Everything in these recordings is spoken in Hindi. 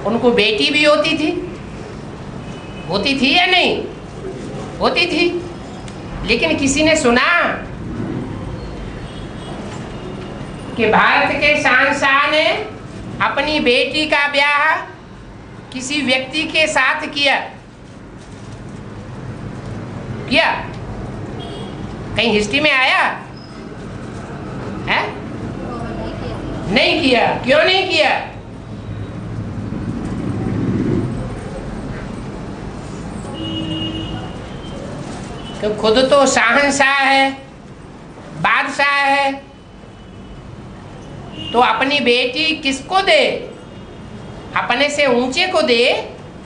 उनको बेटी भी होती थी या नहीं होती थी? लेकिन किसी ने सुना कि भारत के शहंशाह ने अपनी बेटी का ब्याह किसी व्यक्ति के साथ किया? कहीं हिस्ट्री में आया है? नहीं किया। क्यों नहीं किया? तो खुद तो शहंशाह है, बादशाह है, तो अपनी बेटी किसको दे? अपने से ऊंचे को दे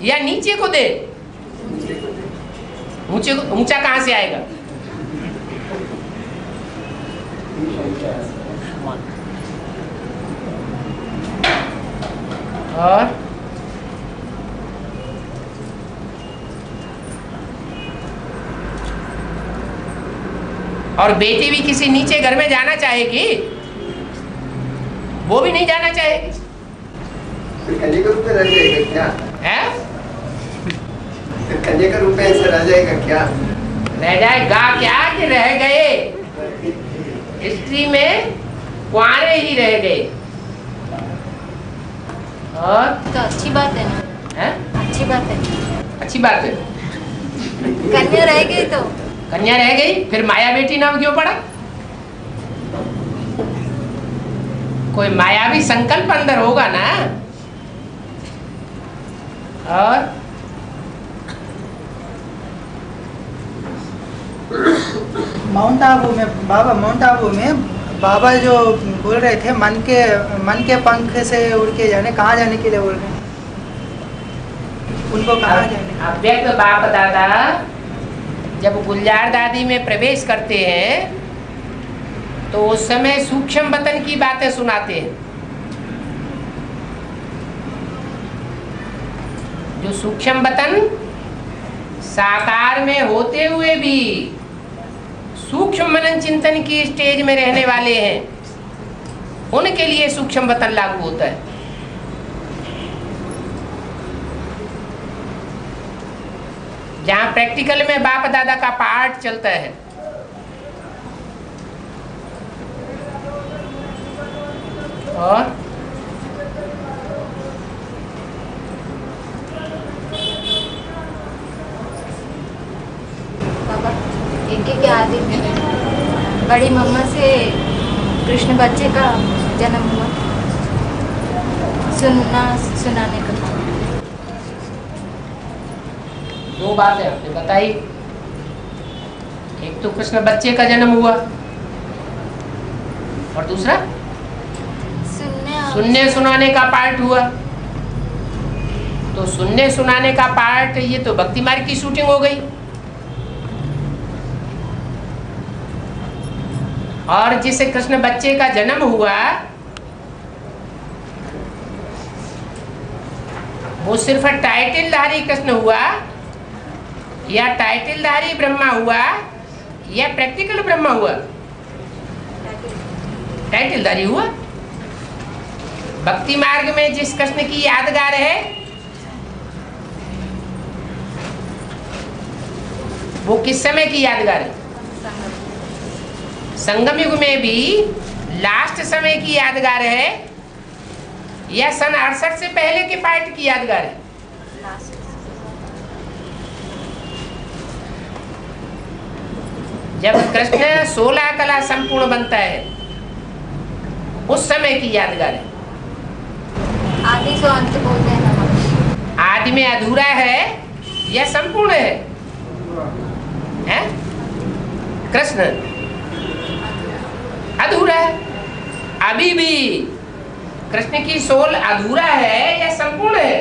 या नीचे को दे? ऊंचा कहां से आएगा? और बेटी भी किसी नीचे घर में जाना चाहेगी? वो भी नहीं जाना चाहेगी। कन्या का रूप में रह जाएगा क्या? है? कन्या का रूप में ऐसा रह जाएगा क्या? रह जाएगा क्या कि रह गए? हिस्ट्री में कुंवारे ही रह गए। और तो अच्छी बात है ना? है? अच्छी बात है। अच्छी बात है। कन्या रह गई तो कन्या रह गई, फिर माया बेटी नाम क्यों पड़ा? कोई मायावी संकल्प अंदर होगा ना। और माउंट आबू में बाबा जो बोल रहे थे मन के पंख से उड़ के जाने, कहाँ जाने के लिए बोल रहे हैं? उनको कहाँ जाने? अव्यक्त बाप दादा जब गुलजार दादी में प्रवेश करते हैं तो उस समय सूक्ष्म वतन की बातें सुनाते हैं। जो सूक्ष्म वतन साकार में होते हुए भी सूक्ष्म मनन चिंतन की स्टेज में रहने वाले हैं, उनके लिए सूक्ष्म वतन लागू होता है। जहां प्रैक्टिकल में बाप दादा का पाठ चलता है। और बाबा एक के आदि में बड़ी मम्मा से कृष्ण बच्चे का जन्म हुआ, सुनाने का। दो बातें आपने बताई, एक तो कृष्ण बच्चे का जन्म हुआ और दूसरा सुनने सुनाने का पार्ट हुआ। तो सुनने सुनाने का पार्ट, ये तो भक्ति मार्ग की शूटिंग हो गई। और जिसे कृष्ण बच्चे का जन्म हुआ वो सिर्फ टाइटलधारी कृष्ण हुआ या टाइटलधारी ब्रह्मा हुआ या प्रैक्टिकल ब्रह्मा हुआ? टाइटलधारी हुआ। भक्ति मार्ग में जिस कृष्ण की यादगार है वो किस समय की यादगार है? संगम युग में भी लास्ट समय की यादगार है या सन 68 से पहले के पार्ट की यादगार है? जब कृष्ण 16 कला संपूर्ण बनता है उस समय की यादगार है। आदि से अंत बोलते हैं ना। आदि में अधूरा है या संपूर्ण है? हैं? कृष्ण अधूरा है। अभी भी कृष्ण की सोल अधूरा है या संपूर्ण है?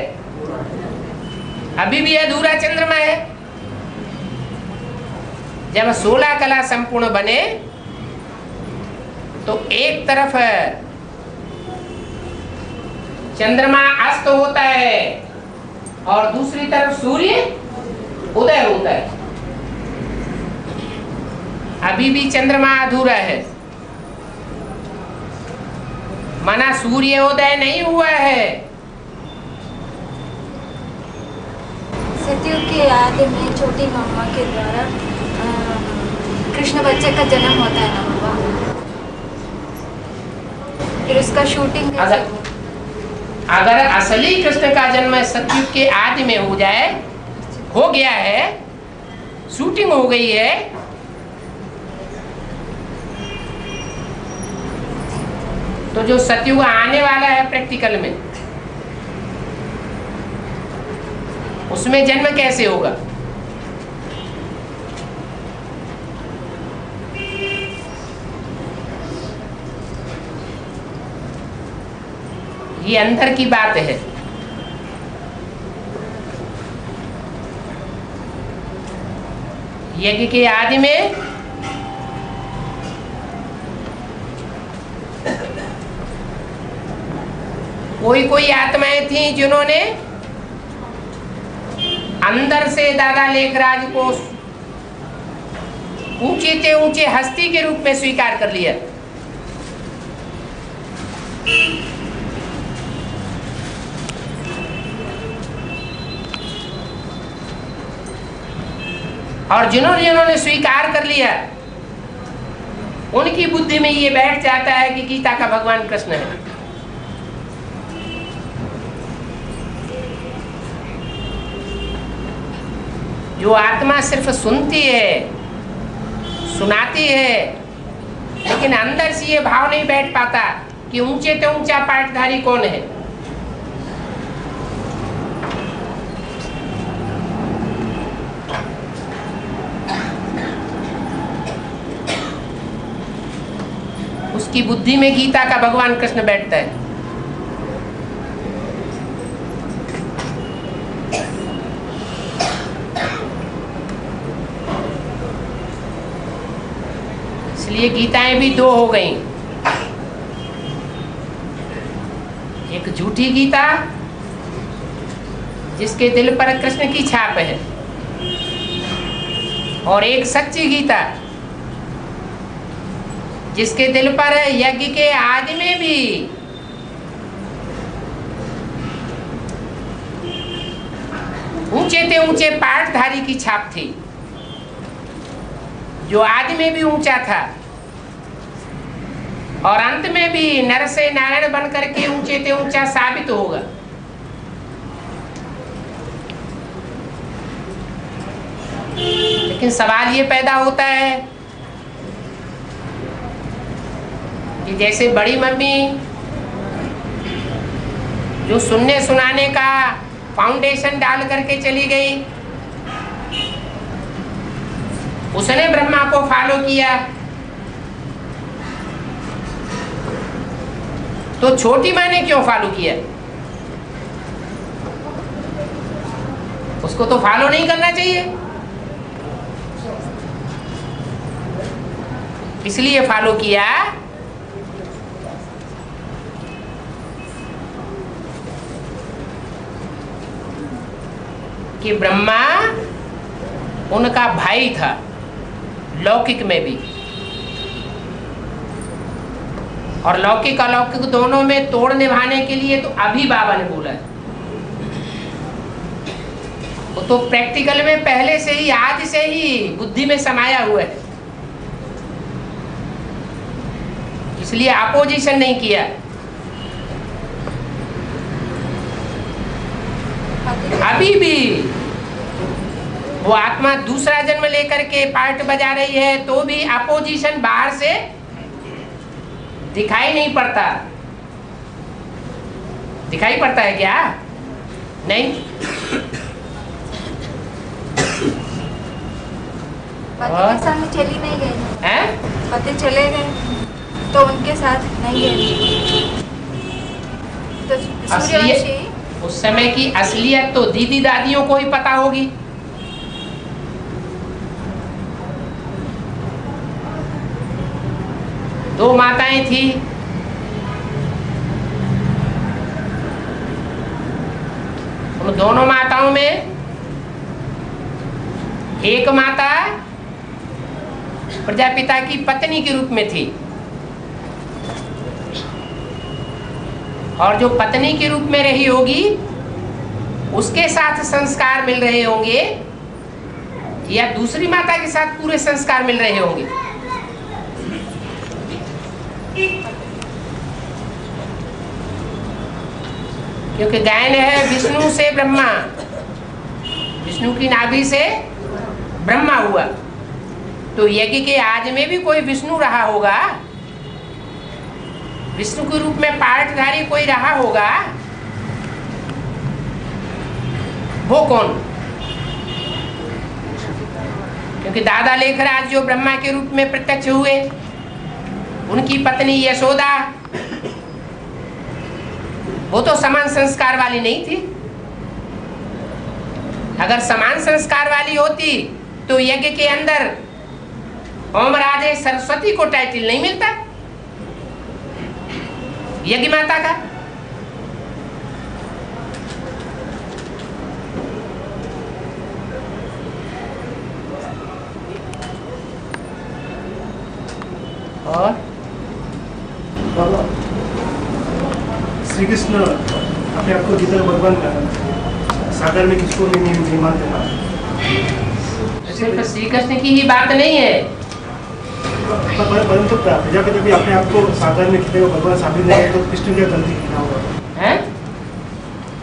अभी भी अधूरा चंद्रमा है। जब 16 कला संपूर्ण बने तो एक तरफ चंद्रमा अस्त होता है और दूसरी तरफ सूर्य उदय होता है। अभी भी चंद्रमा अधूरा है, माना सूर्योदय नहीं हुआ है। सतयुग के आदि में छोटी मम्मा के द्वारा कृष्ण बच्चे का जन्म होता है ना बाबा, फिर उसका शूटिंग कैसे हुआ? अगर असली कृष्ण का जन्म सतयुग के आदि में हो जाए, हो गया है, शूटिंग हो गई है, तो जो सतयुग आने वाला है प्रैक्टिकल में, उसमें जन्म कैसे होगा? ये अंदर की बात है। यज्ञ के आदि में कोई आत्माएं थी जिन्होंने अंदर से दादा लेखराज को ऊंचे से ऊंचे हस्ती के रूप में स्वीकार कर लिया। और जिन्होंने स्वीकार कर लिया, उनकी बुद्धि में ये बैठ जाता है कि गीता का भगवान कृष्ण है। जो आत्मा सिर्फ सुनती है, सुनाती है, लेकिन अंदर से ये भाव नहीं बैठ पाता कि ऊंचे से ऊंचा पाठधारी कौन है। उसकी बुद्धि में गीता का भगवान कृष्ण बैठता है। इसलिए गीताएं भी दो हो गई, एक झूठी गीता जिसके दिल पर कृष्ण की छाप है, और एक सच्ची गीता जिसके दिल पर यज्ञ के आदि में भी ऊंचे से ऊंचे पाठधारी की छाप थी, जो आदि में भी ऊंचा था और अंत में भी नर से नारायण बन करके ऊंचे से ऊंचा साबित होगा। लेकिन सवाल ये पैदा होता है कि जैसे बड़ी मम्मी जो सुनने सुनाने का फाउंडेशन डाल करके चली गई, उसने ब्रह्मा को फॉलो किया, तो छोटी माँ ने क्यों फॉलो किया? उसको तो फॉलो नहीं करना चाहिए, इसलिए फॉलो किया कि ब्रह्मा उनका भाई था लौकिक में भी, और लौकिक अलौकिक दोनों में तोड़ निभाने के लिए तो अभी बाबा ने बोला है। वो तो प्रैक्टिकल में पहले से ही, आज से ही बुद्धि में समाया हुआ है, इसलिए अपोजिशन नहीं किया। अभी भी वो आत्मा दूसरा जन्म लेकर के पार्ट बजा रही है, तो भी अपोजिशन बाहर से दिखाई नहीं पड़ता। दिखाई पड़ता है क्या? नहीं। पति के साथ चली नहीं गई हैं? पति चले गए तो उनके साथ नहीं गई। तो सूर्यवंशी उस समय की असलियत तो दीदी दादियों को ही पता होगी। दो माताएं थी, उन दोनों माताओं में एक माता प्रजापिता की पत्नी के रूप में थी, और जो पत्नी के रूप में रही होगी उसके साथ संस्कार मिल रहे होंगे या दूसरी माता के साथ पूरे संस्कार मिल रहे होंगे? क्योंकि गायन है विष्णु से ब्रह्मा, विष्णु की नाभि से ब्रह्मा हुआ, तो यज्ञ के आज में भी कोई विष्णु रहा होगा, विष्णु के रूप में पाठधारी कोई रहा होगा। वो कौन? क्योंकि दादा लेखराज जो ब्रह्मा के रूप में प्रत्यक्ष हुए, उनकी पत्नी यशोदा वो तो समान संस्कार वाली नहीं थी। अगर समान संस्कार वाली होती तो यज्ञ के अंदर ओम राधे सरस्वती को टाइटल नहीं मिलता यज्ञ माता का। और श्री कृष्ण अपने आप को गीता भगवान का सागर में किसको नहीं मानते ना? सिर्फ श्री कृष्ण की ही बात नहीं है, परंतु प्रजापति भी अपने आप को सागर में कितने भगवान साबित नहीं है, तो कृष्ण क्या गलती की ना होगा? हैं?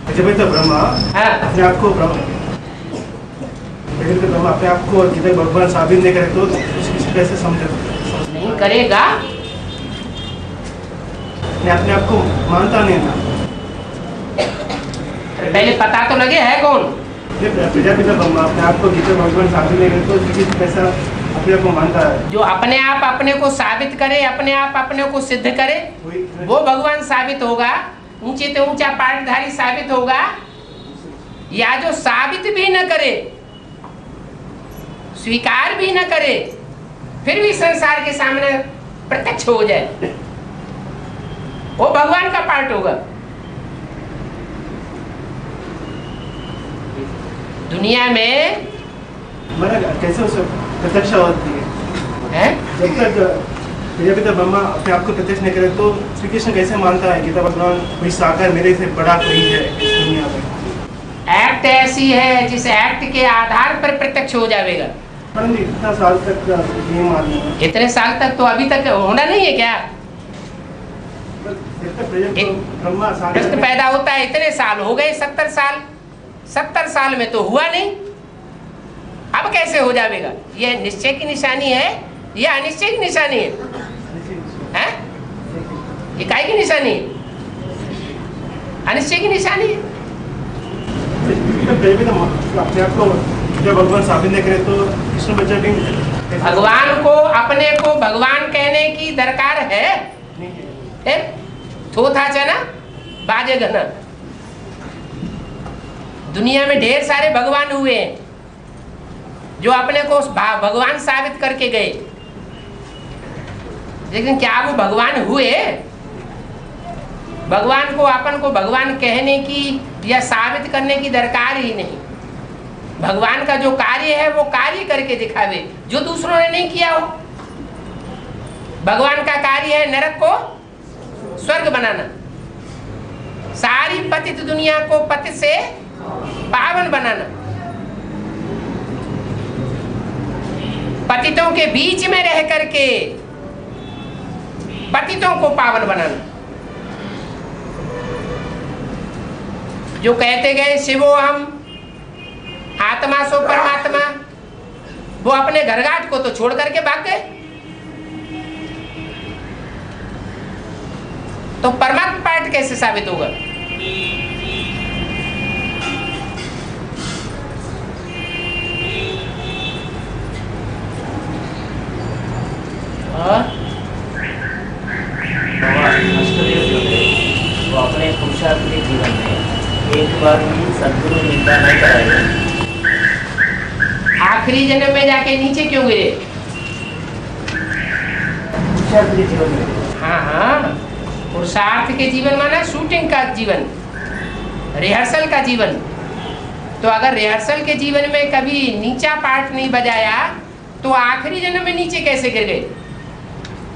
प्रजापति तो ब्रह्मा अपने आप को ब्रह्मा अपने आप को गीता भगवान साबित नहीं करे तो उसकी कैसे समझे? नहीं करेगा, अपने आप को मानता नहीं ना। पहले पता तो लगे है कौन? प्रजापति ब्रह्मा अपने आप को गीता भगवान साबित नहीं करे तो कैसा अपने आप को मानता है? जो अपने आप अपने को साबित करे, अपने आप अपने को सिद्ध करे, वो भगवान साबित होगा, ऊंचे से ऊंचा पाठधारी साबित होगा। या जो साबित भी न करे, स्वीकार भी न करे, फिर भी संसार के सामने प्रत्यक्ष हो जाए, वो भगवान का पार्ट होगा। दुनिया में कैसे उसे प्रत्यक्ष होती है? जब तक प्रजापति ब्रह्मा अपने आप को प्रत्यक्ष नहीं करे तो श्री कृष्ण कैसे मानता है गीता भगवान कोई साकार मेरे से बड़ा कोई है इस दुनिया में? एक्ट ऐसी है जिस एक्ट के आधार पर प्रत्यक्ष हो जाएगा। परंतु इतना साल तक ये मानना, इतने साल तक तो अभी तक होना नहीं है क्या? कृष्ण पैदा होता है इतने साल हो गए, 70 साल, 70 साल में तो हुआ नहीं, अब कैसे हो जाएगा? यह निश्चय की निशानी है या अनिश्चय की निशानी है? हैं? ये काय की निशानी है? अनिश्चय की निशानी है। अपने आप को जब भगवान साबित नहीं करे तो कृष्ण बच्चा भी भगवान को अपने को भगवान कहने की दरकार है? थोथा चना बाजे घना। दुनिया में ढेर सारे भगवान हुए हैं जो अपने को भगवान साबित करके गए, लेकिन क्या वो भगवान हुए? भगवान को अपन को भगवान कहने की या साबित करने की दरकार ही नहीं। भगवान का जो कार्य है वो कार्य करके दिखावे जो दूसरों ने नहीं किया हो। भगवान का कार्य है नरक को स्वर्ग बनाना, सारी पतित दुनिया को पतित से पावन बनाना, पतितों के बीच में रह करके पतितों को पावन बनाना। जो कहते गए शिवो हम आत्मा सो परमात्मा, वो अपने घरघाट को तो छोड़ करके भाग गए, तो परमात्मा पाठ कैसे साबित होगा? अष्टदेव जो थे वो अपने पुरुषार्थ के जीवन में एक बार भी सद्गुरु निंदा नहीं कराए। आखिरी जन्म में जाके नीचे क्यों गिरे? पुरुषार्थ के जीवन में। हाँ हाँ, पुरुषार्थ के जीवन माना शूटिंग का जीवन, रिहर्सल का जीवन। तो अगर रिहर्सल के जीवन में कभी नीचा पार्ट नहीं बजाया तो आखिरी जन्म में नीचे कैसे गिर गए?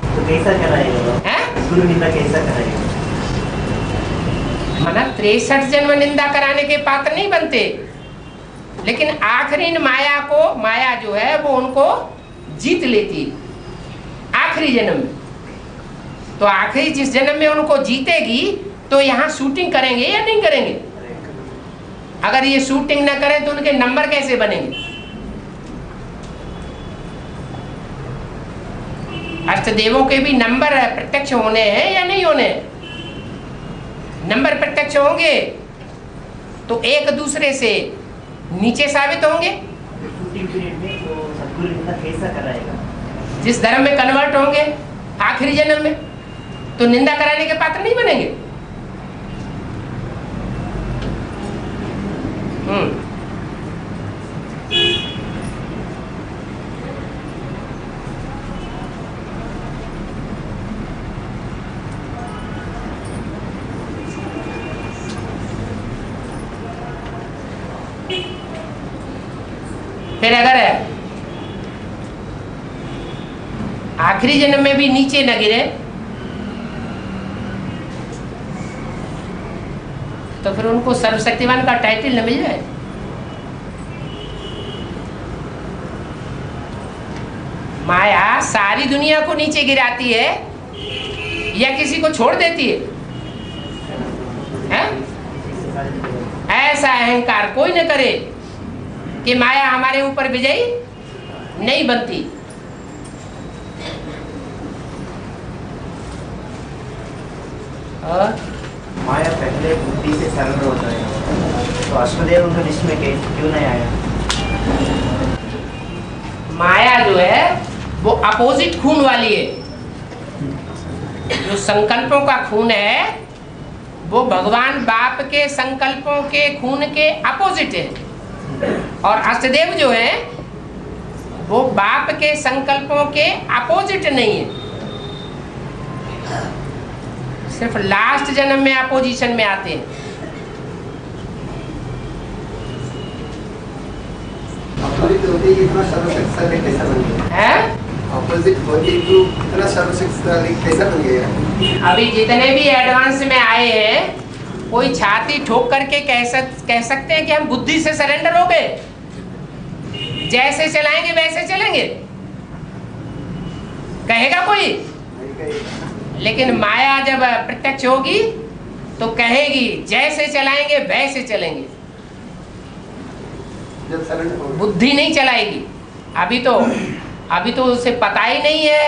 तो कैसा कराएगा? हैं? गुरु निंदा कैसा कराएगा? माना 63 जन्म निंदा कराने के पात्र नहीं बनते, लेकिन आखिरी माया जो है वो उनको जीत लेती आखिरी जन्म में। तो आखिरी जिस जन्म में उनको जीतेगी तो यहाँ शूटिंग करेंगे या नहीं करेंगे? अगर ये शूटिंग ना करें तो उनके नंबर कैसे बनेंगे? अष्टदेवों के भी नंबर प्रत्यक्ष होने हैं या नहीं होने? नंबर प्रत्यक्ष होंगे तो एक दूसरे से नीचे साबित होंगे। शूटिंग पीरियड में वो सद्गुरु निंदा कैसा कराएगा? जिस धर्म में कन्वर्ट होंगे आखिरी जन्म में तो निंदा कराने के पात्र नहीं बनेंगे। फिर अगर आखिरी जन्म में भी नीचे न गिरे तो फिर उनको सर्वशक्तिमान का टाइटल न मिल जाए? माया सारी दुनिया को नीचे गिराती है या किसी को छोड़ देती है? ऐसा अहंकार कोई न करे कि माया हमारे ऊपर विजयी नहीं बनती। और माया पहले बुद्धि से सरेंडर होता है, तो अष्टदेव उनका लिस्ट में क्यों नहीं आया? माया जो है वो अपोजिट खून वाली है। जो संकल्पों का खून है वो भगवान बाप के संकल्पों के खून के अपोजिट है, और अष्टदेव जो है वो बाप के संकल्पों के अपोजिट नहीं है, सिर्फ लास्ट जन्म में अपोजिशन में आते हैं। अपोजिट होते ही इतना सर्वशक्तिशाली कैसा बन गया? अपोजिट होते ही तो इतना सर्वशक्तिशाली कैसा बन गया? अभी जितने भी एडवांस में आए हैं कोई छाती ठोक करके कह सकते हैं कि हम बुद्धि से सरेंडर हो गए, जैसे चलाएंगे वैसे चलेंगे? कहेगा कोई? लेकिन माया जब प्रत्यक्ष होगी तो कहेगी जैसे चलाएंगे वैसे चलेंगे, जब सरेंडर हो बुद्धि नहीं चलाएगी। अभी तो उसे पता ही नहीं है।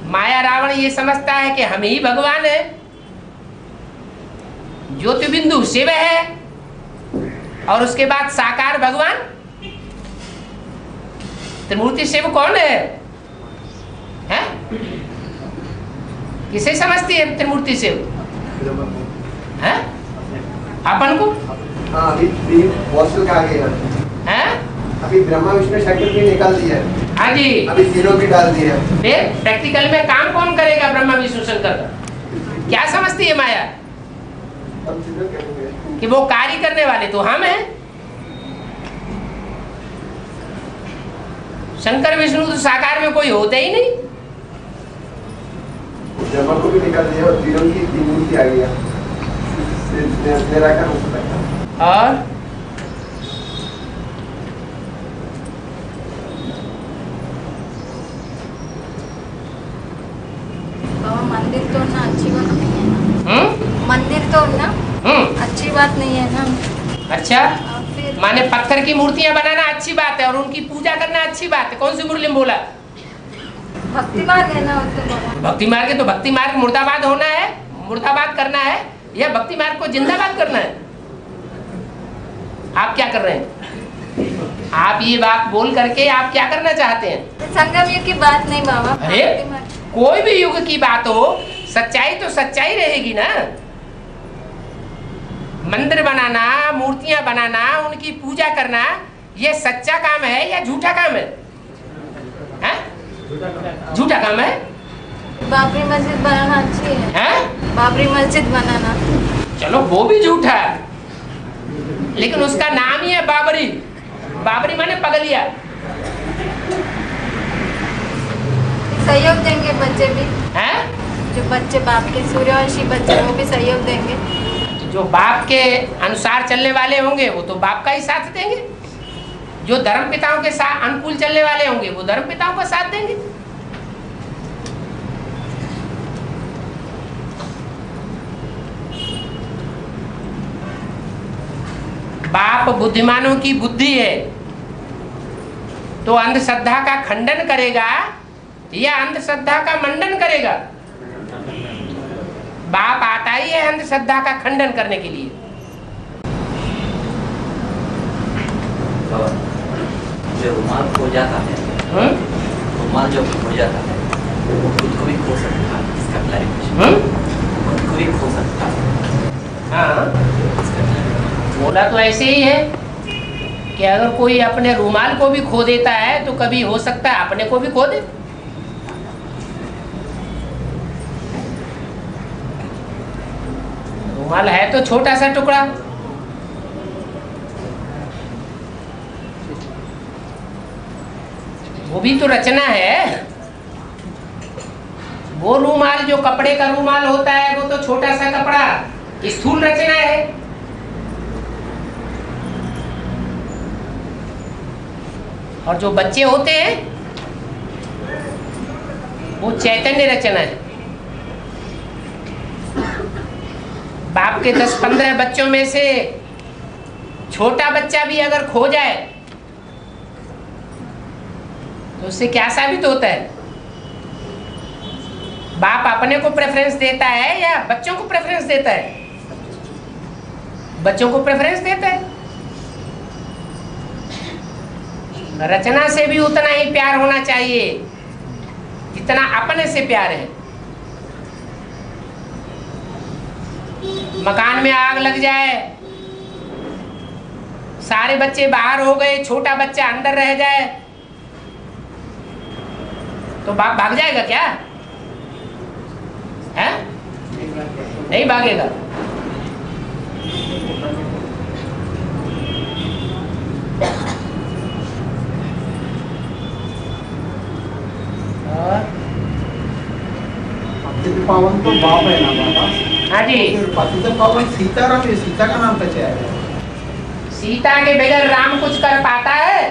माया रावण ये समझता है कि हम ही भगवान है, ज्योति बिंदु शिव है, और उसके बाद साकार भगवान त्रिमूर्ति शिव कौन है? किसे समझती है त्रिमूर्ति शिव? हैं? अपन को? हाँ, अभी हॉस्टल का आ गया हैं? अभी ब्रह्मा विष्णु शंकर भी निकाल दिया है। हाँ जी, अभी तीनों भी डाल दिया है। फिर प्रैक्टिकल में काम कौन करेगा? ब्रह्मा विष्णु शंकर का। क्या समझती है माया? अब तीनों करेंगे कि वो कार्य करने वाले तो हम हैं। शंकर विष्णु तो साकार में कोई होते ही नहीं। ब्रह्मा को भी निकाल दिया और तीनों की तीन मूर्ति आ गया। निराकार हो सकता है। और मंदिर तो ना अच्छी बात नहीं है ना। मंदिर तो ना अच्छी बात नहीं है ना। अच्छा, फिर माने पत्थर की मूर्तियां बनाना अच्छी बात है और उनकी पूजा करना अच्छी बात है। कौन सी मुरली में बोला? भक्ति मार्ग है ना, उससे बड़ा भक्ति मार्ग है तो भक्ति मार्ग मुर्दाबाद होना है, मुर्दाबाद करना है, या भक्ति मार्ग को जिंदाबाद करना है? आप क्या कर रहे हैं? आप ये बात बोल करके आप क्या करना चाहते हैं? संगम युग की बात नहीं बाबा। अरे भक्ति मार्ग। कोई भी युग की बात हो, सच्चाई तो सच्चाई रहेगी ना। मंदिर बनाना, मूर्तियां बनाना, उनकी पूजा करना, ये सच्चा काम है या झूठा काम है? झूठा काम है। बाबरी मस्जिद बनाना अच्छी है। बाबरी मस्जिद बनाना, चलो वो भी झूठा है, लेकिन उसका नाम ही है बाबरी। बाबरी माने पगलिया। सहयोग देंगे बच्चे भी। जो बच्चे बाप के सूर्यवंशी बच्चे वो भी सहयोग देंगे। जो बाप के अनुसार चलने वाले होंगे वो तो बाप का ही साथ देंगे, जो धर्म पिताओं के साथ अनुकूल चलने वाले होंगे वो धर्म पिताओं का साथ देंगे। बाप बुद्धिमानों की बुद्धि है तो अंधश्रद्धा का खंडन करेगा या अंधश्रद्धा का मंडन करेगा? बाप आता ही है अंधश्रद्धा का खंडन करने के लिए। जो रुमाल खो जाता है, रुमाल जो खो जाता है वो खुद को भी खो सकता है, इसका क्लैरिफिकेशन। खुद को भी खो सकता है। हाँ, बोला तो ऐसे ही है कि अगर कोई अपने रुमाल को भी खो देता है तो कभी हो सकता है अपने को भी खो दे। रुमाल है तो छोटा सा टुकड़ा, वो भी तो रचना है। वो रुमाल जो कपड़े का रुमाल होता है वो तो छोटा सा कपड़ा, स्थूल रचना है। और जो बच्चे होते हैं वो चैतन्य रचना है। बाप के 10-15 बच्चों में से छोटा बच्चा भी अगर खो जाए तो उससे क्या साबित होता है? बाप अपने को प्रेफरेंस देता है या बच्चों को प्रेफरेंस देता है? बच्चों को प्रेफरेंस देता है। रचना से भी उतना ही प्यार होना चाहिए जितना अपने से प्यार है। मकान में आग लग जाए, सारे बच्चे बाहर हो गए, छोटा बच्चा अंदर रह जाए तो बाप भाग जाएगा क्या? है? नहीं भागेगा। पावन तो बाप है ना बाबा? हाँ जी। पतित पावन सीताराम है, सीता का नाम कैसे आया? सीता के बगैर राम कुछ कर पाता है?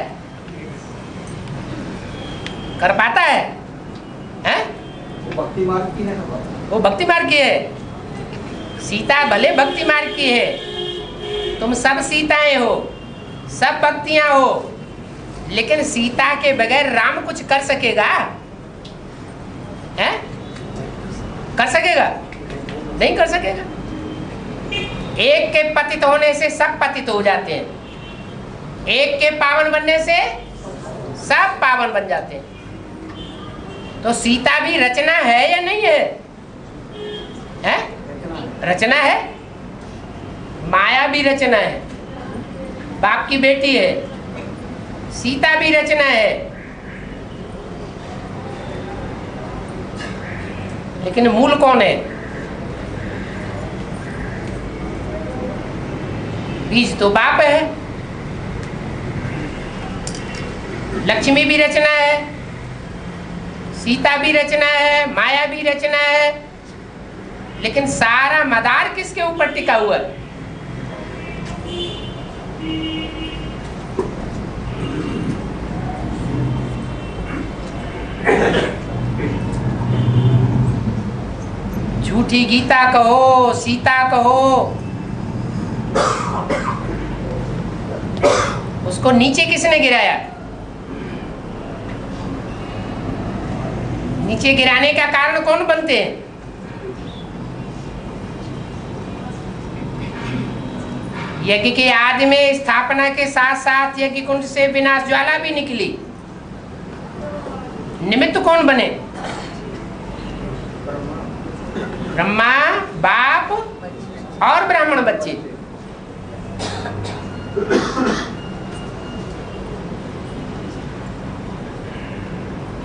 कर पाता है? हैं? वो भक्ति मार्ग की है ना बाबा? वो भक्ति मार्ग की है। सीता भले भक्ति मार्ग की है, तुम सब सीताएं हो, सब भक्तियां हो, लेकिन सीता के बगैर राम कुछ कर सकेगा? हैं? कर सकेगा? नहीं कर सकेगा। एक के पतित होने से सब पतित हो जाते हैं, एक के पावन बनने से सब पावन बन जाते हैं। तो सीता भी रचना है या नहीं है? है? रचना है। माया भी रचना है, बाप की बेटी है। सीता भी रचना है, लेकिन मूल कौन है? बीज तो बाप है। लक्ष्मी भी रचना है, सीता भी रचना है, माया भी रचना है, लेकिन सारा मदार किसके ऊपर टिका हुआ है? झूठी गीता कहो, सीता कहो, उसको नीचे किसने गिराया? नीचे गिराने का कारण कौन बनते हैं? यज्ञ के आदि में स्थापना के साथ साथ यज्ञ कुंड से विनाश ज्वाला भी निकली। निमित्त कौन बने? ब्रह्मा, बाप और ब्राह्मण बच्चे।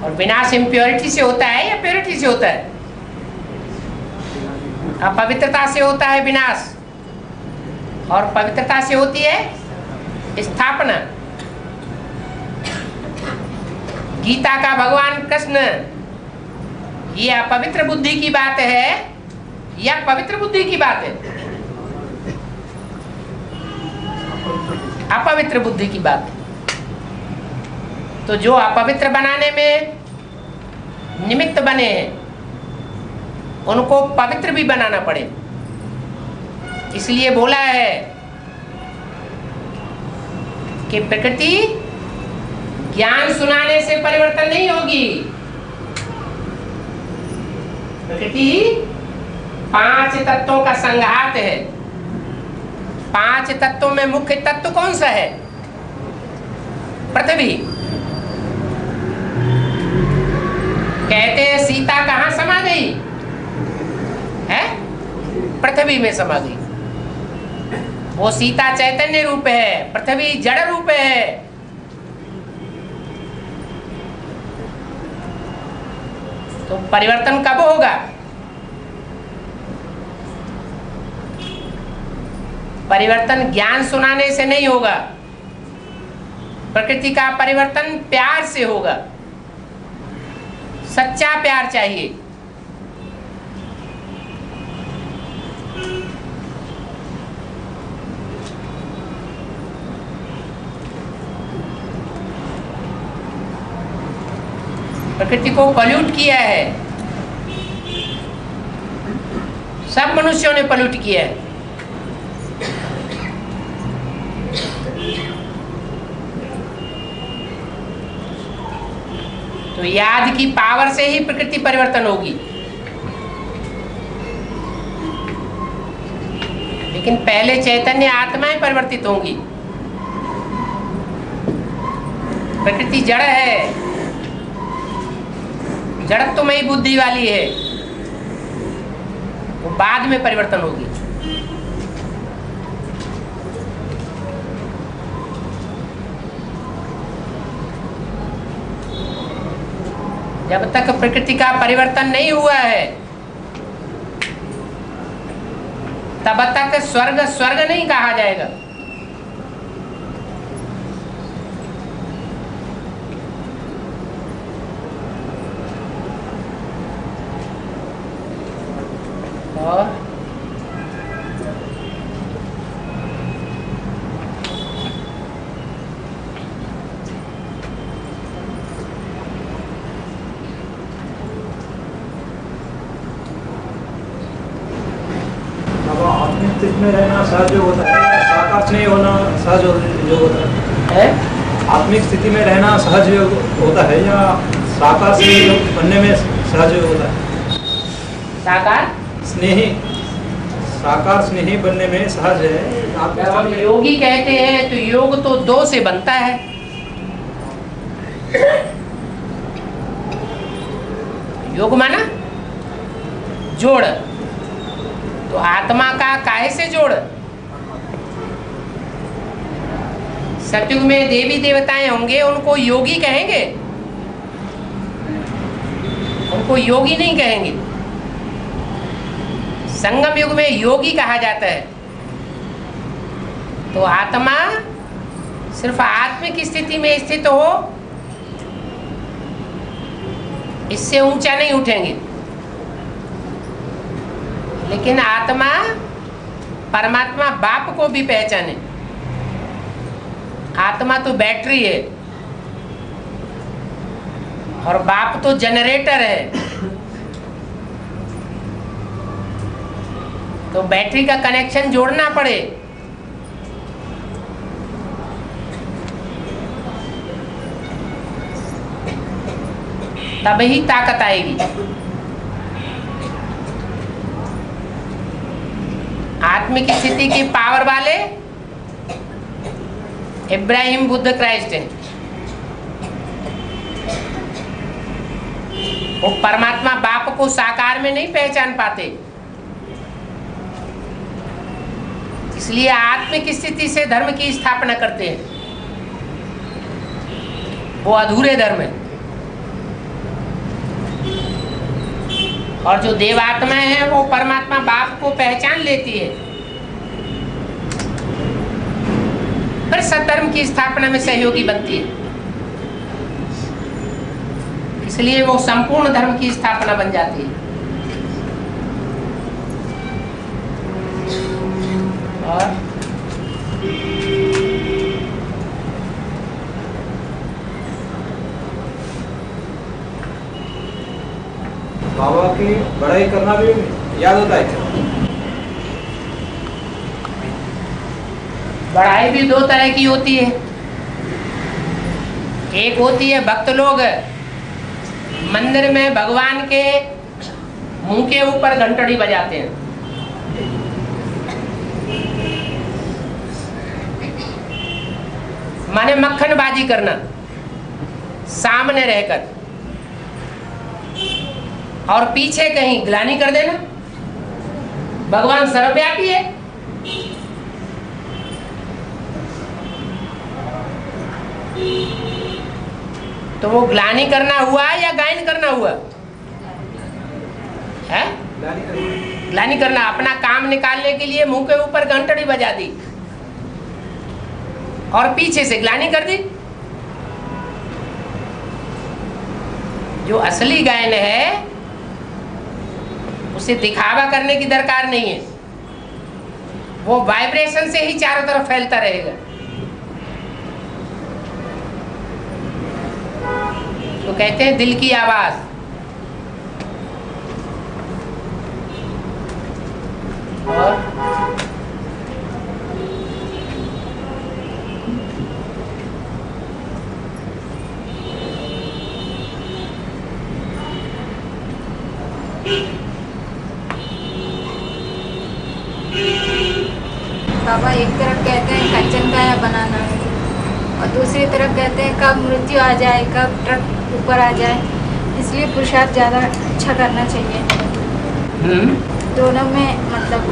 और विनाश इम्प्योरिटी से होता है या प्योरिटी से होता है? अपवित्रता से होता है विनाश, और पवित्रता से होती है स्थापना। गीता का भगवान कृष्ण ये अपवित्र बुद्धि की बात है या पवित्र बुद्धि की बात है? अपवित्र बुद्धि की बात है। तो जो अपवित्र बनाने में निमित्त बने हैं उनको पवित्र भी बनाना पड़े। इसलिए बोला है कि प्रकृति ज्ञान सुनाने से परिवर्तन नहीं होगी। प्रकृति 5 तत्वों का संघात है। 5 तत्वों में मुख्य तत्व कौन सा है? पृथ्वी। कहते हैं सीता कहाँ समा गई है? पृथ्वी में समा गई। वो सीता चैतन्य रूप है, पृथ्वी जड़ रूप है। तो परिवर्तन कब होगा? परिवर्तन ज्ञान सुनाने से नहीं होगा। प्रकृति का परिवर्तन प्यार से होगा। सच्चा प्यार चाहिए। प्रकृति को पॉल्यूट किया है, सब मनुष्यों ने पॉल्यूट किया है। तो याद की पावर से ही प्रकृति परिवर्तन होगी। लेकिन पहले चैतन्य आत्माएं परिवर्तित होंगी। प्रकृति जड़ है, जड़त्वमयी बुद्धि वाली है, वो बाद में परिवर्तन होगी। जब तक प्रकृति का परिवर्तन नहीं हुआ है तब तक स्वर्ग स्वर्ग नहीं कहा जाएगा। और आत्मिक स्थिति में रहना सहज योग होता है, साकार से नहीं होना सहज योग होता है? आत्मिक स्थिति में रहना सहज योग होता है या साकार से योग बनने में सहज योग होता है? साकार स्नेही बनने में सहज है। जब हम योगी कहते हैं तो योग तो 2 से बनता है। योग माना जोड़। तो आत्मा का काहे से जोड़? सतयुग में देवी देवताएं होंगे, उनको योगी कहेंगे? उनको योगी नहीं कहेंगे। संगम युग में योगी कहा जाता है। तो आत्मा सिर्फ आत्मिक स्थिति में स्थित हो, इससे ऊंचा नहीं उठेंगे। लेकिन आत्मा परमात्मा बाप को भी पहचाने। आत्मा तो बैटरी है और बाप तो जनरेटर है। तो बैटरी का कनेक्शन जोड़ना पड़े। तब ही ताकत आएगी। आत्मिक स्थिति की पावर वाले इब्राहिम, बुद्ध, क्राइस्ट हैं। वो परमात्मा बाप को साकार में नहीं पहचान पाते, इसलिए आत्मिक स्थिति से धर्म की स्थापना करते हैं। वो अधूरे धर्म है। और जो देवात्माएं हैं वो परमात्मा बाप को पहचान लेती है, फिर सद्धर्म की स्थापना में सहयोगी बनती है। इसलिए वो संपूर्ण धर्म की स्थापना बन जाती है। और बाबा की बड़ाई करना भी याद होता है क्या? बड़ाई भी दो तरह की होती है। एक होती है भक्त लोग मंदिर में भगवान के मुंह के ऊपर घंटड़ी बजाते हैं। माने मक्खनबाजी करना सामने रहकर, और पीछे कहीं ग्लानि कर देना। भगवान सर्वव्यापी है। तो वो ग्लानि करना हुआ या गायन करना हुआ है? ग्लानि करना, अपना काम निकालने के लिए मुंह के ऊपर घंटड़ी बजा दी और पीछे से ग्लानि कर दी। जो असली गायन है उसे दिखावा करने की दरकार नहीं है, वो वाइब्रेशन से ही चारों तरफ फैलता रहेगा। तो कहते हैं दिल की आवाज। और बाबा एक तरफ कहते हैं कंचन काया बनाना और दूसरी तरफ कहते हैं कब मृत्यु आ जाए, कब ट्रक ऊपर आ जाए, इसलिए पुरुषार्थ ज़्यादा अच्छा करना चाहिए। दोनों में मतलब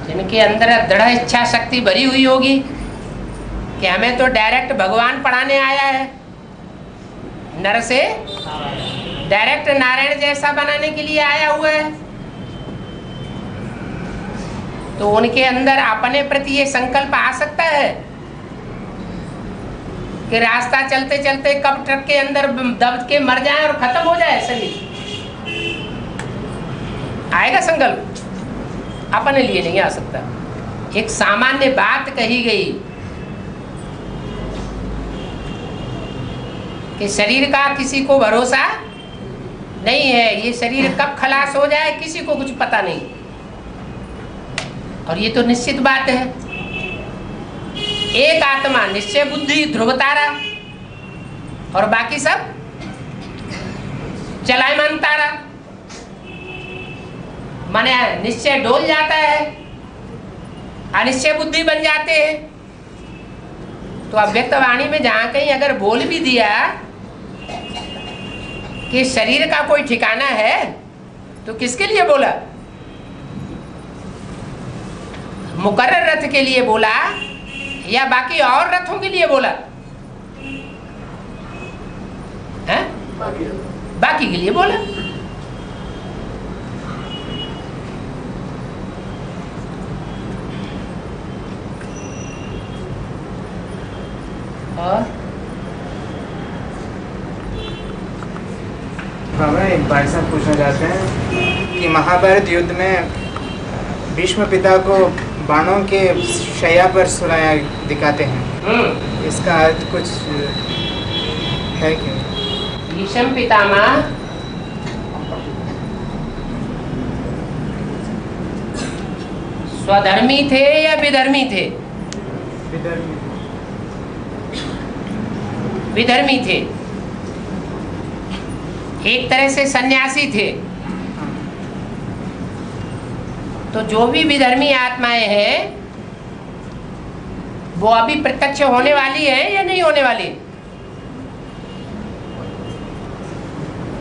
जिनके अंदर दृढ़ इच्छा शक्ति भरी हुई होगी कि हमें तो डायरेक्ट भगवान पढ़ाने आया है, नर से डायरेक्ट नारायण जैसा बनाने के लिए आया हुआ है, तो उनके अंदर अपने प्रति ये संकल्प आ सकता है कि रास्ता चलते चलते कब ट्रक के अंदर दब के मर जाए और खत्म हो जाए शरीर। आएगा संकल्प? अपने लिए नहीं आ सकता। एक सामान्य बात कही गई कि शरीर का किसी को भरोसा नहीं है, ये शरीर कब खलास हो जाए किसी को कुछ पता नहीं, और ये तो निश्चित बात है। एक आत्मा निश्चय बुद्धि ध्रुव तारा और बाकी सब चलायमान तारा, माने निश्चय डोल जाता है, अनिश्चय बुद्धि बन जाते हैं। तो अव्यक्त वाणी में जहां कहीं अगर बोल भी दिया कि शरीर का कोई ठिकाना है, तो किसके लिए बोला? मुकर्रर रथ के लिए बोला या बाकी और रथों के लिए बोला है? बाकी के लिए बोला। और बाबा एक भाई साहब पूछना चाहते हैं कि महाभारत युद्ध में भीष्म पिता को बाणों के शैया पर सुलाया दिखाते हैं, इसका अर्थ कुछ है क्या? भीष्म पितामह स्वधर्मी थे या विधर्मी थे? विधर्मी थे, एक तरह से सन्यासी थे। तो जो भी विधर्मी आत्माएं हैं वो अभी प्रत्यक्ष होने वाली है या नहीं होने वाली?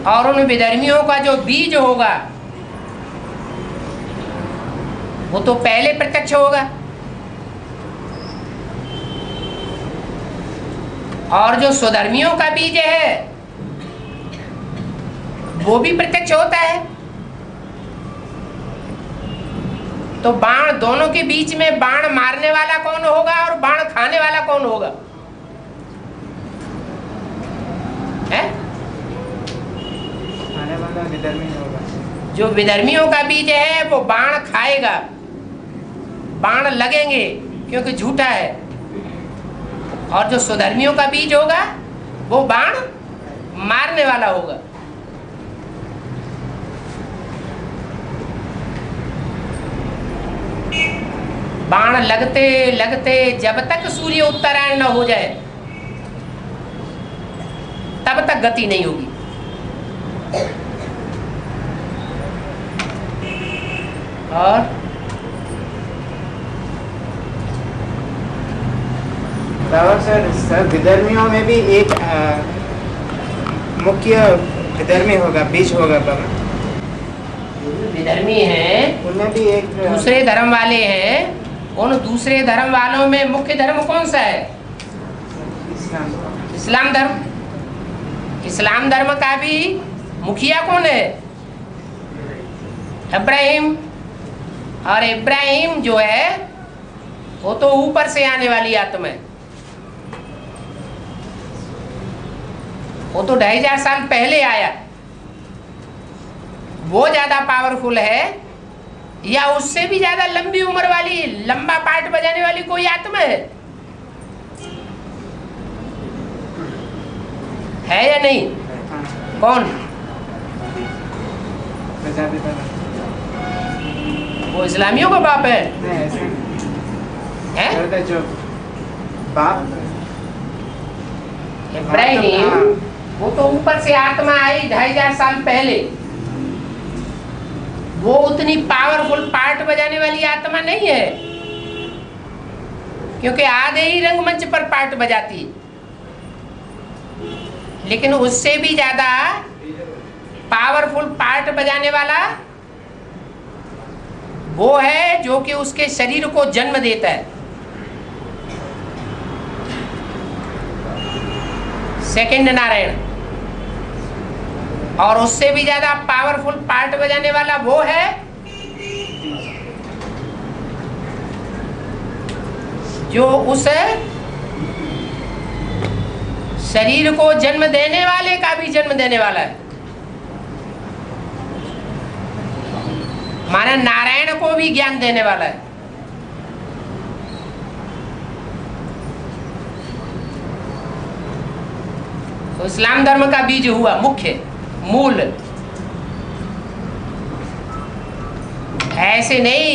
और उन विधर्मियों का जो बीज होगा वो तो पहले प्रत्यक्ष होगा, और जो स्वधर्मियों का बीज है वो भी प्रत्यक्ष होता है। तो बाण दोनों के बीच में बाण मारने वाला कौन होगा और बाण खाने वाला कौन होगा? है विधर्मी होगा। जो विधर्मियों का बीज है वो बाण खाएगा, बाण लगेंगे क्योंकि झूठा है। और जो सुधर्मियों का बीज होगा वो बाण मारने वाला होगा। बाण लगते लगते जब तक सूर्य उत्तरायण न हो जाए तब तक गति नहीं होगी। और सर विधर्मियों में भी एक मुख्य विधर्मी होगा, बीज होगा बाबा। विधर्मी हैं उनमें भी एक दूसरे धर्म वाले हैं। उन दूसरे धर्म वालों में मुख्य धर्म कौन सा है? इस्लाम धर्म। इस्लाम धर्म का भी मुखिया कौन है? इब्राहिम। और इब्राहिम जो है वो तो ऊपर से आने वाली आत्मा है। वो तो 2500 साल पहले आया। वो ज्यादा पावरफुल है या उससे भी ज्यादा लंबी उम्र वाली, लंबा पार्ट बजाने वाली कोई आत्मा है या नहीं? कौन? वो इस्लामियों का बाप है? हैं? जो बाप इब्राहिम वो तो ऊपर से आत्मा आई 2500 साल पहले। वो उतनी पावरफुल पार्ट बजाने वाली आत्मा नहीं है, क्योंकि आधे ही रंगमंच पर पार्ट बजाती है। लेकिन उससे भी ज्यादा पावरफुल पार्ट बजाने वाला वो है जो कि उसके शरीर को जन्म देता है। सेकंड नारायण। और उससे भी ज्यादा पावरफुल पार्ट बजाने वाला वो है जो उस शरीर को जन्म देने वाले का भी जन्म देने वाला है। माना नारायण को भी ज्ञान देने वाला है। तो इस्लाम धर्म का बीज हुआ मुख्य मूल। ऐसे नहीं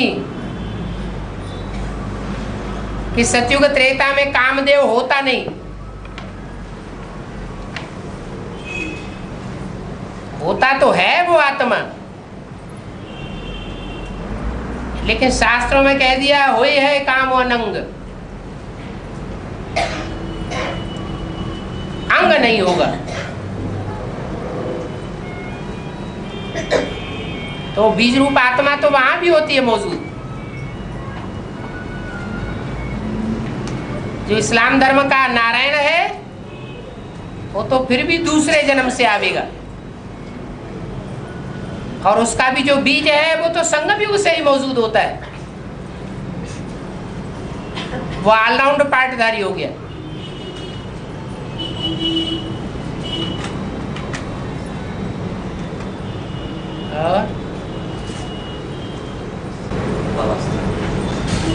कि सतयुग त्रेता में कामदेव होता नहीं, होता तो है वो आत्मा, लेकिन शास्त्रों में कह दिया हुई है काम अनंग, अंग नहीं होगा। तो बीज रूप आत्मा तो वहां भी होती है मौजूद। जो इस्लाम धर्म का नारायण है वो तो फिर भी दूसरे जन्म से आवेगा, और उसका भी जो बीज है वो तो संगम युग से ही मौजूद होता है। वो ऑलराउंड पार्टधारी हो गया।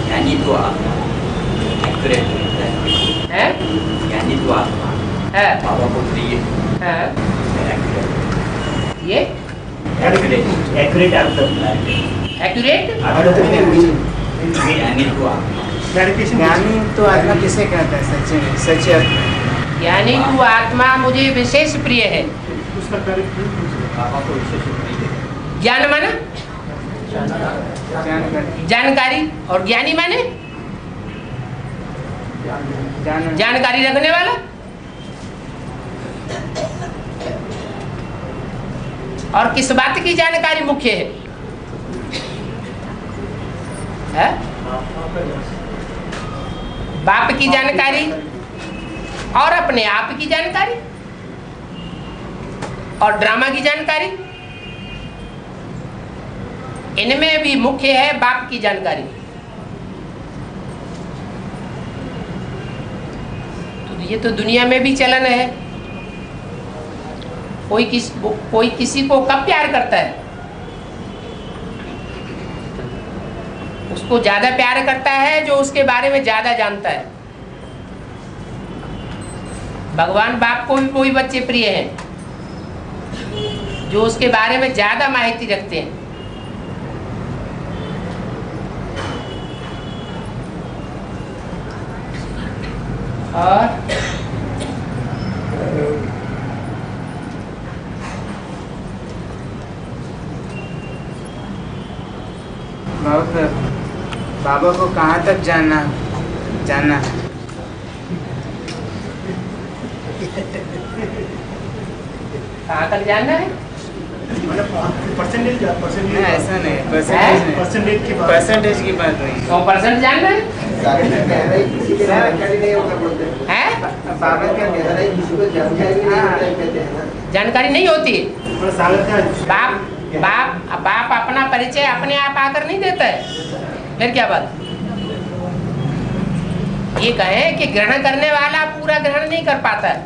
ज्ञानी तो आत्मा एक्यूरेट है, ज्ञानी तो आत्मा है बाबा बोल रही है एक्यूरेट। ये एक्यूरेट एक्यूरेट ज्ञानी तो आत्मा। ज्ञानी तो आत्मा किसे कहता है? सच्चे में सच्चे आत्मा। ज्ञानी तू आत्मा मुझे विशेष प्रिय है। ज्ञान माना जानकारी, और ज्ञानी माने जानकारी रखने वाला। और किस बात की जानकारी मुख्य है? बाप की जानकारी और अपने आप की जानकारी और ड्रामा की जानकारी, इनमें भी मुख्य है बाप की जानकारी। तो ये तो दुनिया में भी चलन है। कोई किसी को कब प्यार करता है? उसको ज्यादा प्यार करता है जो उसके बारे में ज्यादा जानता है। भगवान बाप को भी कोई बच्चे प्रिय हैं जो उसके बारे में ज्यादा माहिती रखते हैं। और बाबा को कहाँ तक जानना है? कहाँ तक जानना है? परसेंटेज ऐसा नहीं, परसेंटेज की बात नहीं। 100% जानना है? बाबा क्या जानकारी नहीं होती। बाप अपना परिचय अपने आप आकर नहीं देता है, फिर क्या बात? ये कहें कि ग्रहण करने वाला पूरा ग्रहण नहीं कर पाता है।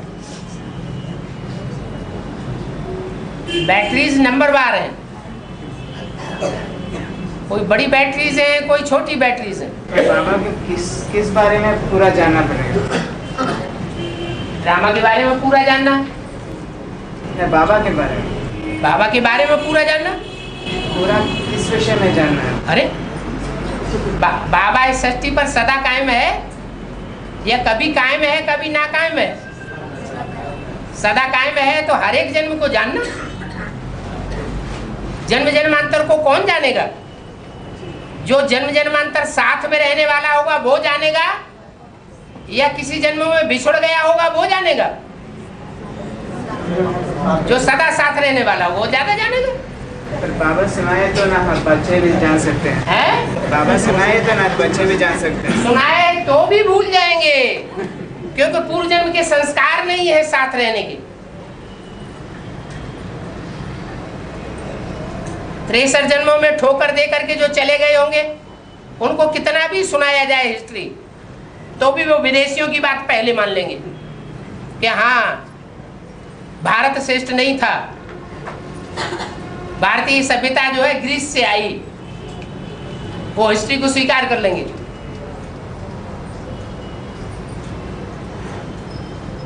बैटरीज नंबरवार हैं, कोई बड़ी बैटरीज है, कोई छोटी बैटरीज है। बाबा के किस बारे में पूरा जानना पड़ेगा? ड्रामा के बारे में पूरा जानना या बाबा के बारे में? बाबा के बारे में पूरा जानना। पूरा किस विषय में जानना है? अरे बाबा इस सृष्टि पर सदा कायम है या कभी कायम है कभी ना कायम है? सदा कायम है तो हर एक जन्म को जानना। जन्म जन्मांतर को कौन जानेगा? जो जन्म जन्मांतर साथ में रहने वाला होगा वो जानेगा, या किसी जन्म में बिछुड़ गया होगा वो जानेगा? जो सदा साथ रहने वाला वो ज्यादा जानेगा। पर बाबा सुनाए तो ना बच्चे भी जान सकते हैं। बाबा सुनाए तो ना बच्चे भी जान सकते हैं। सुनाए तो भी भूल जाएंगे, क्योंकि पूर्व जन्म के संस्कार नहीं है साथ रहने के। 63 जन्मों में ठोकर दे करके जो चले गए होंगे, उनको कितना भी सुनाया जाए हिस्ट्री, तो भी वो विदेशियों की बात पहले मान लेंगे कि हाँ भारत श्रेष्ठ नहीं था, भारतीय सभ्यता जो है ग्रीस से आई, वो हिस्ट्री को स्वीकार कर लेंगे।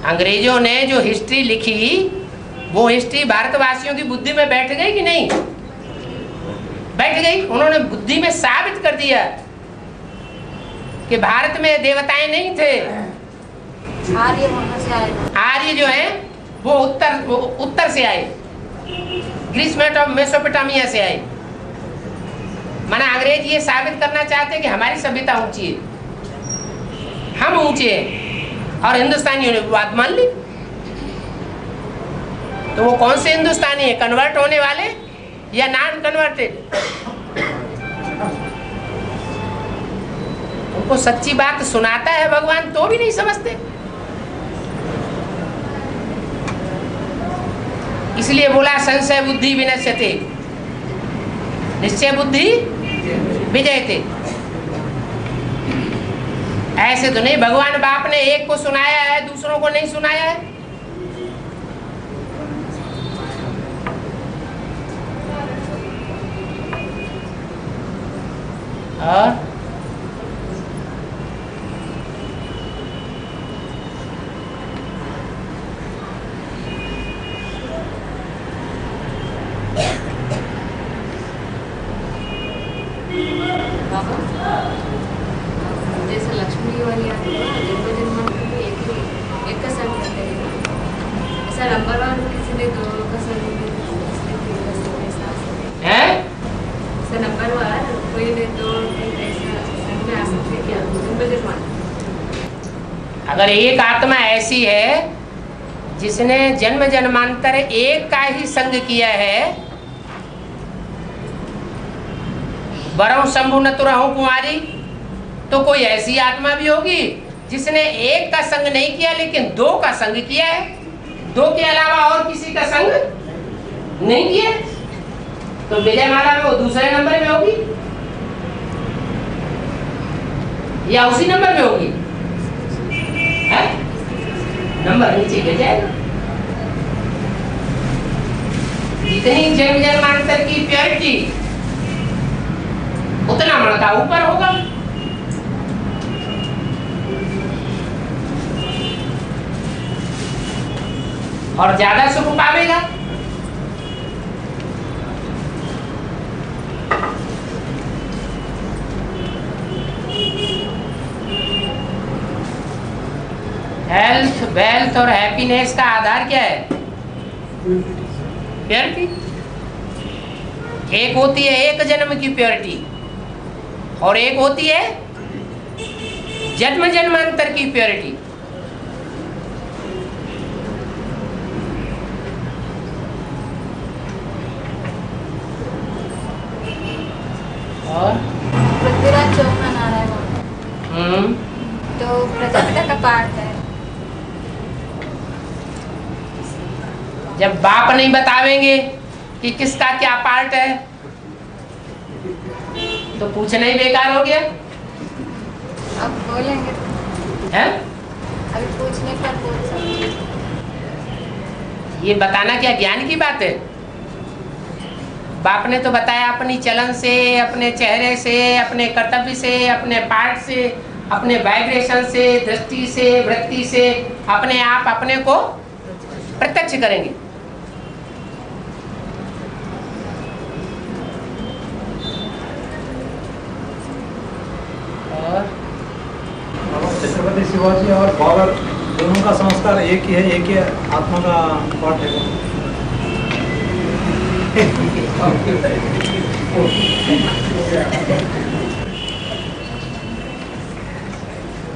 अंग्रेजों ने जो हिस्ट्री लिखी वो हिस्ट्री भारतवासियों की बुद्धि में बैठ गई कि नहीं? बैठ गई। उन्होंने बुद्धि में साबित कर दिया कि भारत में देवताएं नहीं थे। आर्य वहां से आए। आर्य जो है वो उत्तर से आए, ग्रीस मेसोपोटामिया से आए। माना अंग्रेज ये साबित करना चाहते हैं कि हमारी सभ्यता ऊंची है, हम ऊंचे हैं, और हिंदुस्तानियों ने बात मान ली। तो वो कौन से हिंदुस्तानी है, कन्वर्ट होने वाले या नॉन कन्वर्टेड? उनको सच्ची बात सुनाता है भगवान तो भी नहीं समझते। इसलिए बोला संशय बुद्धि विनश्यते, निश्चय बुद्धि विजयते। ऐसे तो नहीं, भगवान बाप ने एक को सुनाया है दूसरों को नहीं सुनाया है। और जैसे लक्ष्मी वाली आती है जन्म जन्मांतर में एक का संग करते हैं, ऐसा नंबर वन किसी ने दो का संग है, ऐसा नंबर वन कोई ने दो ऐसा संग में आ सकते क्या जन्म जन्मांतर? अगर एक आत्मा ऐसी है जिसने जन्म जन्मांतर एक का ही संग किया है, वरौ शंभु न तुरहु कुमारी, तो कोई ऐसी आत्मा भी होगी जिसने एक का संग नहीं किया लेकिन दो का संग किया है, दो के अलावा और किसी का संग नहीं किया, तो विजयमाला में वो दूसरे नंबर में होगी या उसी नंबर में होगी? है? नंबर नीचे गिर जाएगा। जितनी जन्म जन्मांतर की प्योरिटी उतना मणका ऊपर होगा। और ज्यादा सुख पावेगा। हेल्थ, वेल्थ और हैप्पीनेस का आधार क्या है? प्योरिटी। एक होती है एक जन्म की प्योरिटी और एक होती है जन्म जन्मांतर की प्योरिटी। और पृथ्वीराज चौहान आ रहा है वहाँ। तो प्रजापिता का पार्ट है। जब बाप नहीं बतावेंगे कि किसका क्या पार्ट है तो पूछना ही बेकार हो गया। अब बोलेंगे है? अभी पूछने पर बोल सकते। ये बताना क्या ज्ञान की बात है? बाप ने तो बताया अपनी चलन से, अपने चेहरे से, अपने कर्तव्य से, अपने पाठ से, अपने वाइब्रेशन से, दृष्टि से, वृत्ति से अपने आप अपने को प्रत्यक्ष करेंगे। छत्रपति शिवाजी और बाबर दोनों का संस्कार एक ही है, एक ही आत्मा का पार्ट है।